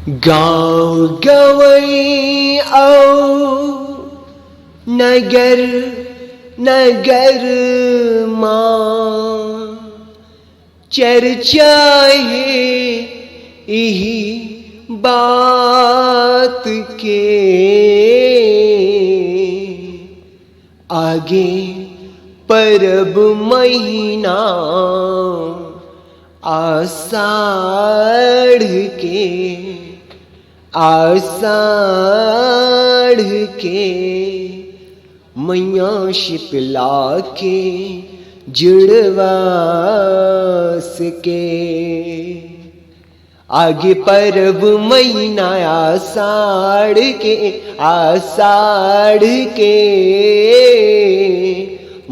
गाँव गवई आओ नगर नगर माँ चर्चा है यही बात के आगे परब महीना आषाढ़ के मैया शीतला के जुड़वास के आगे परब महीना आषाढ़ के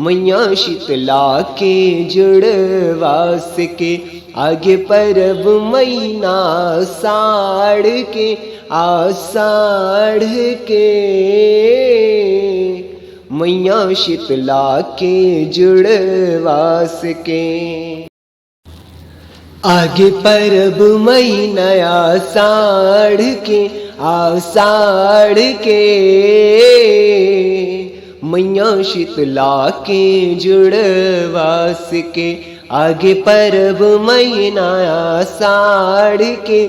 मैया शीतला के जुड़वास के आगे परब महीना आषाढ़ के मैया शीतला के जुड़वास के आगे परब महीना आषाढ़ के मैया शीतला के जुड़वास के आगे परब महीना आषाढ़ के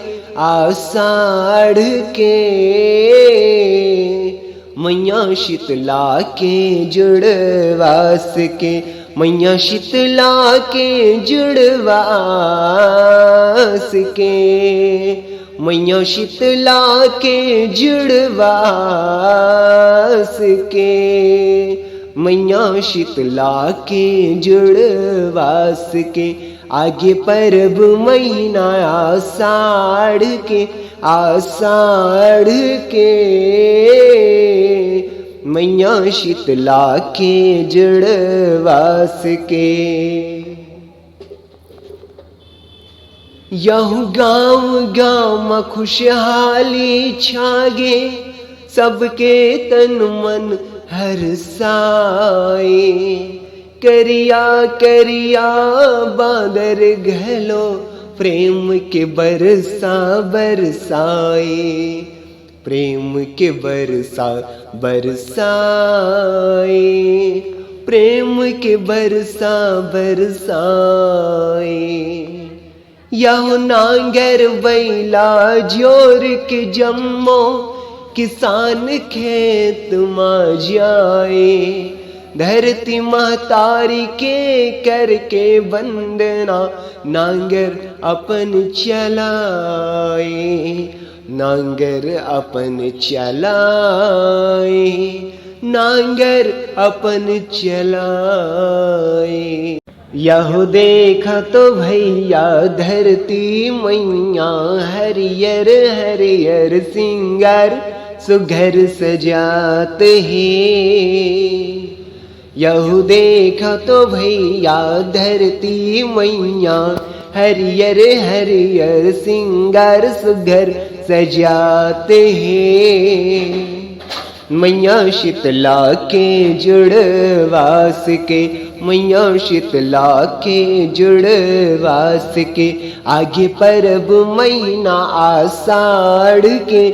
मैया शीतला के जुड़वास के मैया शीतला के जुड़वास के मैया शीतला के जुड़वास के मैया शीतला के जुड़वास के आगे परब महीना आषाढ़ के मैया शीतला के जुड़वास के यहूँ गाँव गाँव में खुशहाली छागे सबके तन मन हर्षाए करिया करिया बादर घलो प्रेम के बरसाए प्रेम के बरसाए प्रेम के बरसाए यह नांगर बैला जोर के जम्मो किसान खेत में जाए धरती महतारी के करके वंदना नांगर अपन चलाए नांगर अपन चलाए नांगर अपन चलाए यह देखा तो भैया धरती मैया हरियर हरियर सिंगार सुघर सजाते हैं यह देखा तो भैया धरती मैया हरियर हरियर सिंगार सुघर सजाते हैं मैया शीतला के जुड़वास के मैया शीतला के जुड़वास के आगे परब महीना आषाढ़ के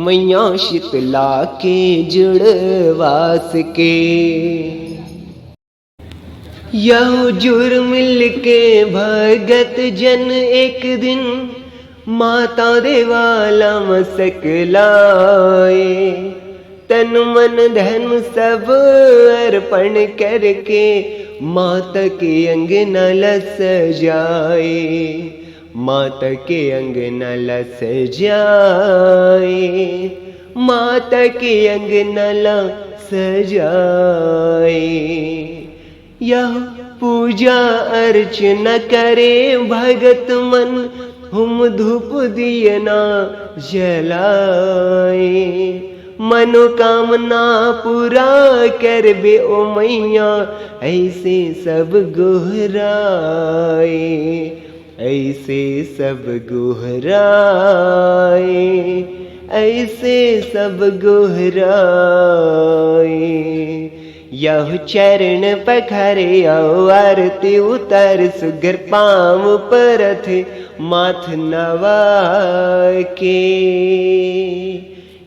मैया शीतला के जुड़वास के यह जुर मिल के भगत जन एक दिन माता देवाला मसकलाए तन मन धन सब अर्पण करके माता के अंगना सजाए माता के अंगना सजाए माता के अंगना सजाए यह पूजा अर्चना करे भगत मन हुम धूप दियना जलाए मनोकामना पूरा कर बे ओ मैया ऐसे सब गोहराए ऐसे सब गोहराए ऐसे सब गोहराए यह चरण पखारे आओ आरती उतार सुगर पाँव परथ माथ नवा के।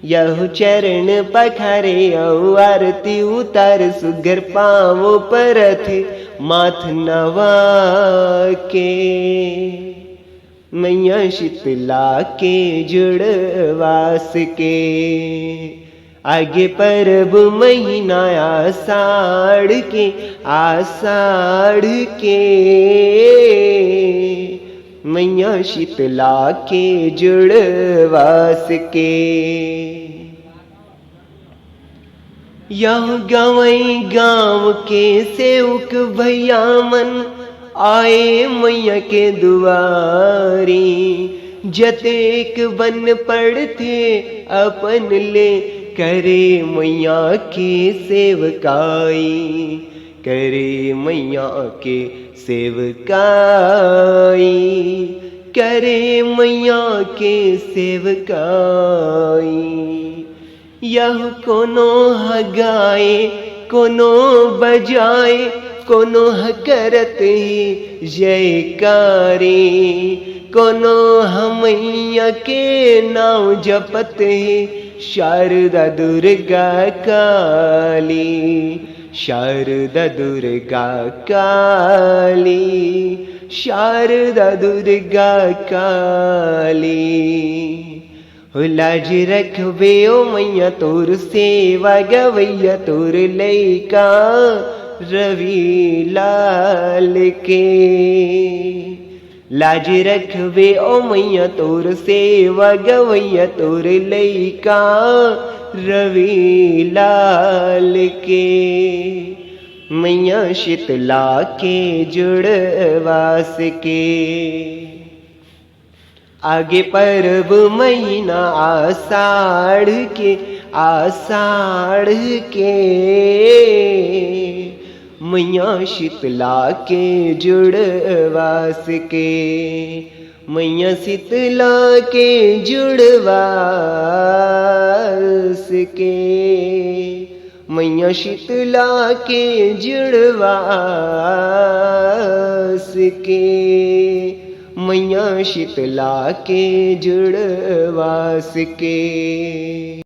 यह चरण पखारे आओ आरती उतार सुगर पाँव परथ माथ नवा के। मैया शीतला के जुड़वास के आगे परब महीना आषाढ़ के, आषाढ़ के। मैया शीतला के जुड़वास के। यह गवई गाँव के सेवक भैया मन आए मैया के दुआरी। जतेक बन पड़ते अपन ले करे मैया के सेवकाई, करे मैया के सेवकाई, करे मैया के सेवकाई। यह कोनो हगाए कोनो बजाए कोनो करत ही जयकारी। कोनो हमैया के नाम जपत ही शारदा दुर्गा काली, शारदा दुर्गा काली, शारदा दुर्गा काली। लाज रखबे ओ मैया तोर सेवा गवैया तोर लैका रवि लाल के। लाज रखबे ओ मैया तोर सेवा गवैया तोर लैका रवि लाल के। मैया शीतला के जुड़वास के आगे परब महीना आषाढ़ के, आषाढ़ के। मैया शीतला के जुड़वास के, मैया शीतला के जुड़वास के। मैया शीतला के जुड़वास के, मैया शीतला के जुड़वास के।